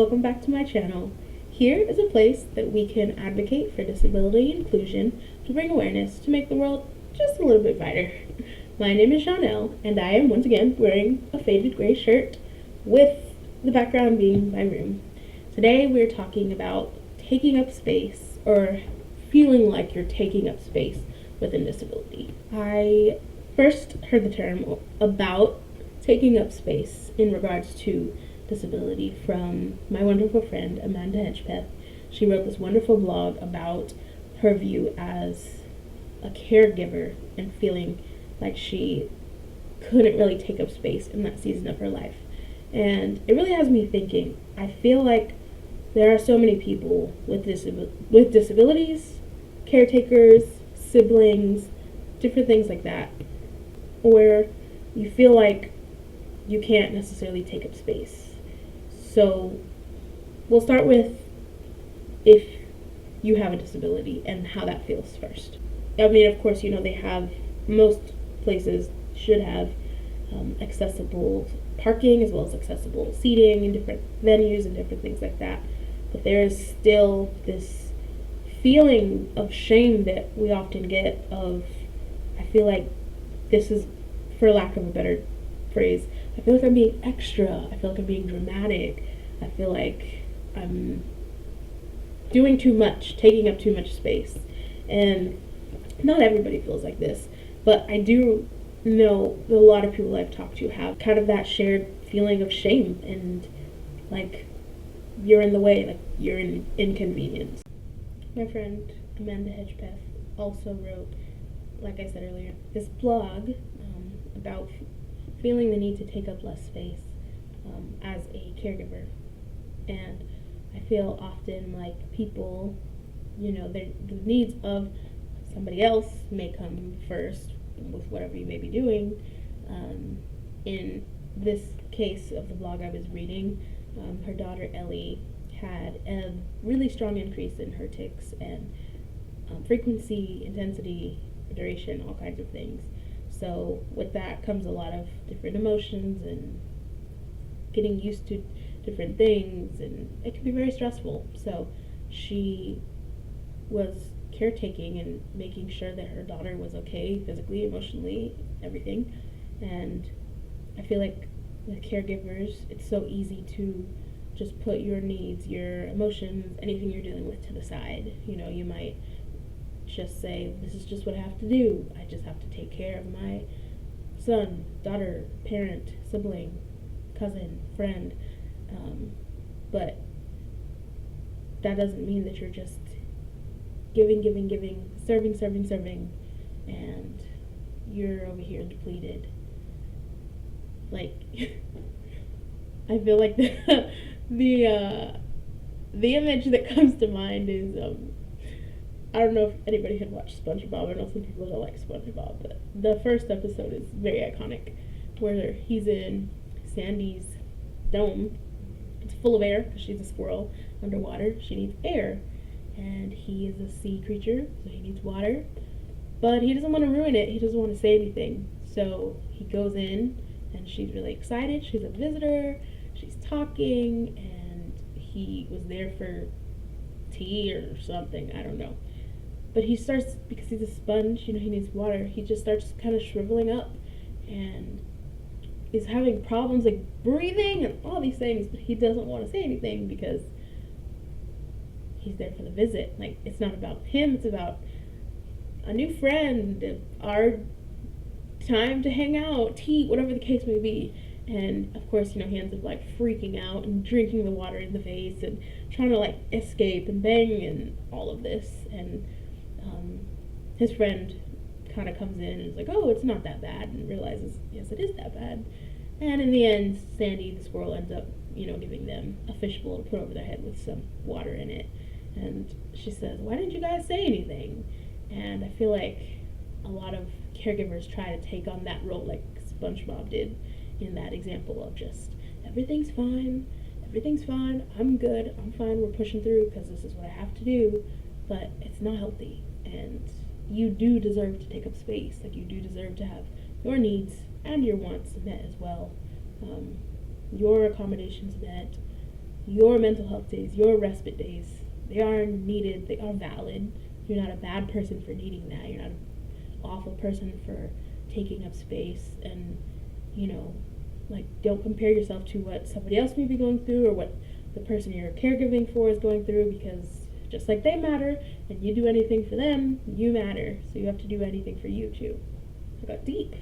welcome back to my channel. Here is a place that we can advocate for disability inclusion to bring awareness to make the world just a little bit brighter. My name is Chanel, and I am once again wearing a faded gray shirt with the background being my room. Today we're talking about taking up space, or feeling like you're taking up space within disability. I first heard the term about taking up space in regards to disability from my wonderful friend Amanda Hedgepeth. She wrote this wonderful blog about her view as a caregiver and feeling like she couldn't really take up space in that season of her life. And it really has me thinking. I feel like there are so many people with disabilities, caretakers, siblings, different things like that, where you feel like you can't necessarily take up space. So we'll start with if you have a disability and how that feels first. I mean, of course, they have, most places should have accessible parking as well as accessible seating in different venues and different things like that. But there is still this feeling of shame that we often get of, I feel like this is, for lack of a better phrase, I feel like I'm being extra. I feel like I'm being dramatic. I feel like I'm doing too much, taking up too much space. And not everybody feels like this, but I do know that a lot of people I've talked to have kind of that shared feeling of shame and like you're in the way, like you're an inconvenience. My friend Amanda Hedgepeth also wrote, like I said earlier, this blog about feeling the need to take up less space as a caregiver. And I feel often like people, the needs of somebody else may come first with whatever you may be doing. In this case of the blog I was reading, her daughter Ellie had a really strong increase in her tics and frequency, intensity, duration, all kinds of things. So with that comes a lot of different emotions and getting used to different things, and it can be very stressful. So she was caretaking and making sure that her daughter was okay physically, emotionally, everything. And I feel like with caregivers, it's so easy to just put your needs, your emotions, anything you're dealing with to the side. You might just say, this is just what I have to do. I just have to take care of my son, daughter, parent, sibling, cousin, friend. But that doesn't mean that you're just giving, serving, and you're over here depleted. Like, I feel like the image that comes to mind is, I don't know if anybody had watched SpongeBob. I know some people don't like SpongeBob, but the first episode is very iconic, where he's in Sandy's dome. It's full of air because she's a squirrel underwater. She needs air, and he is a sea creature, so he needs water. But he doesn't want to ruin it. He doesn't want to say anything. So he goes in, and she's really excited. She's a visitor. She's talking, and he was there for tea or something. I don't know. But he starts, because he's a sponge, he needs water, he just starts kind of shriveling up and is having problems like breathing and all these things, but he doesn't want to say anything because he's there for the visit. Like, it's not about him, it's about a new friend, our time to hang out, tea, whatever the case may be. And of course, he ends up like freaking out and drinking the water in the face and trying to like escape and bang and all of this. And his friend kind of comes in and is like, oh, it's not that bad, and realizes, yes, it is that bad. And in the end, Sandy the squirrel ends up, giving them a fishbowl to put over their head with some water in it. And she says, why didn't you guys say anything? And I feel like a lot of caregivers try to take on that role like SpongeBob did in that example of just, everything's fine, I'm good, I'm fine, we're pushing through because this is what I have to do. But it's not healthy, and you do deserve to take up space. Like, you do deserve to have your needs and your wants met as well. Your accommodations met, your mental health days, your respite days, they are needed, they are valid. You're not a bad person for needing that. You're not an awful person for taking up space. And, like, don't compare yourself to what somebody else may be going through or what the person you're caregiving for is going through, because just like they matter and you do anything for them, you matter. So you have to do anything for you too. I got deep.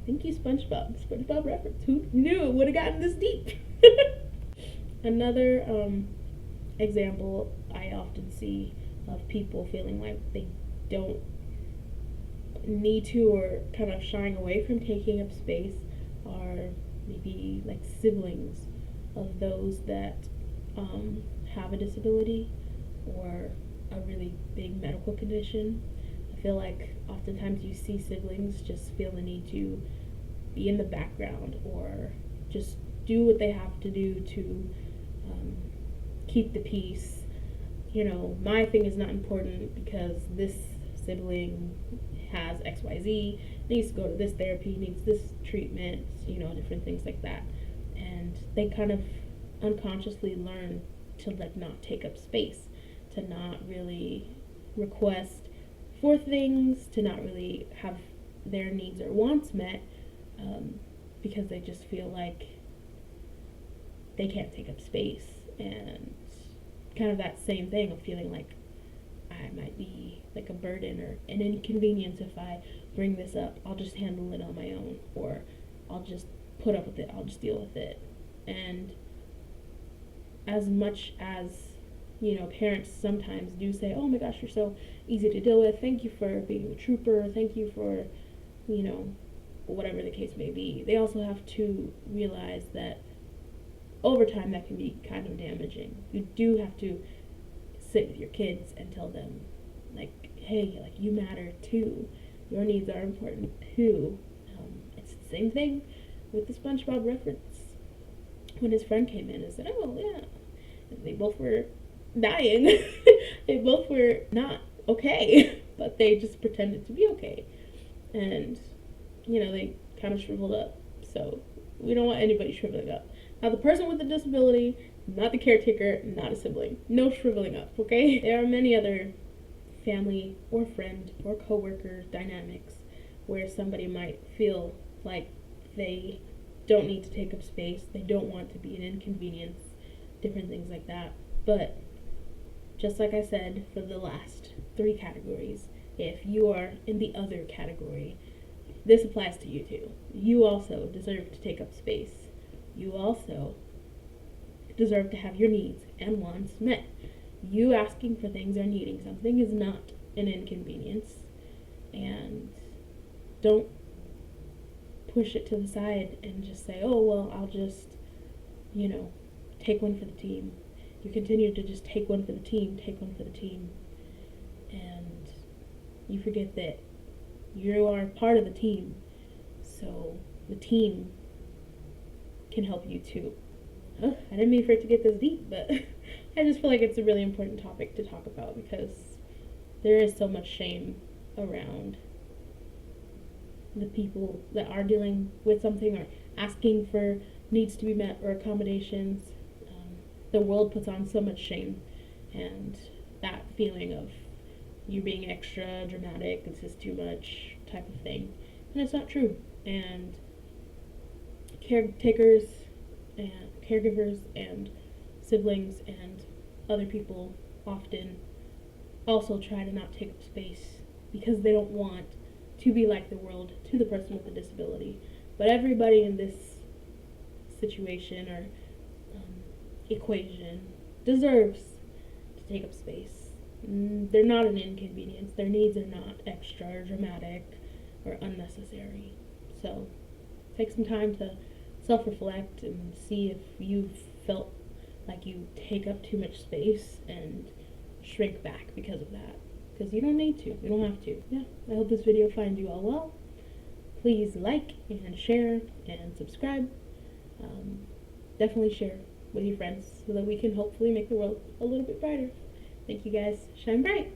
Thank you, SpongeBob. SpongeBob reference. Who knew it would have gotten this deep? Another example I often see of people feeling like they don't need to, or kind of shying away from taking up space, are maybe like siblings of those that have a disability or a really big medical condition. I feel like oftentimes you see siblings just feel the need to be in the background or just do what they have to do to keep the peace. My thing is not important because this sibling has XYZ, needs to go to this therapy, needs this treatment, different things like that. And they kind of unconsciously learn to not take up space, to not really request for things, to not really have their needs or wants met, because they just feel like they can't take up space. And kind of that same thing of feeling like I might be like a burden or an inconvenience if I bring this up. I'll just handle it on my own, or I'll just put up with it, I'll just deal with it. And as much as parents sometimes do say, oh my gosh, you're so easy to deal with, thank you for being a trooper, thank you for whatever the case may be, they also have to realize that over time that can be kind of damaging. You do have to sit with your kids and tell them, like, hey, like, you matter too, your needs are important too. It's the same thing with the SpongeBob reference. When his friend came in and said, oh yeah, and they both were dying. They both were not okay, but they just pretended to be okay. And, they kind of shriveled up. So we don't want anybody shriveling up. Now, the person with the disability, not the caretaker, not a sibling. No shriveling up, okay? There are many other family or friend or coworker dynamics where somebody might feel like they don't need to take up space, they don't want to be an inconvenience, different things like that. But just like I said for the last 3 categories, if you are in the other category, this applies to you too. You also deserve to take up space. You also deserve to have your needs and wants met. You asking for things or needing something is not an inconvenience. And don't push it to the side and just say, oh, well, I'll just, take one for the team. You continue to just take one for the team, and you forget that you are part of the team, so the team can help you too. I didn't mean for it to get this deep, but I just feel like it's a really important topic to talk about because there is so much shame around the people that are dealing with something or asking for needs to be met or accommodations. The world puts on so much shame, and that feeling of you being extra dramatic, this is too much type of thing, and it's not true. And caretakers and caregivers and siblings and other people often also try to not take up space because they don't want to be like the world to the person with a disability. But everybody in this situation or equation deserves to take up space. They're not an inconvenience. Their needs are not extra or dramatic or unnecessary. So take some time to self-reflect and see if you've felt like you take up too much space and shrink back because of that. Because you don't need to. You don't have to. Yeah, I hope this video finds you all well. Please like and share and subscribe. Definitely share with your friends so that we can hopefully make the world a little bit brighter. Thank you guys. Shine bright.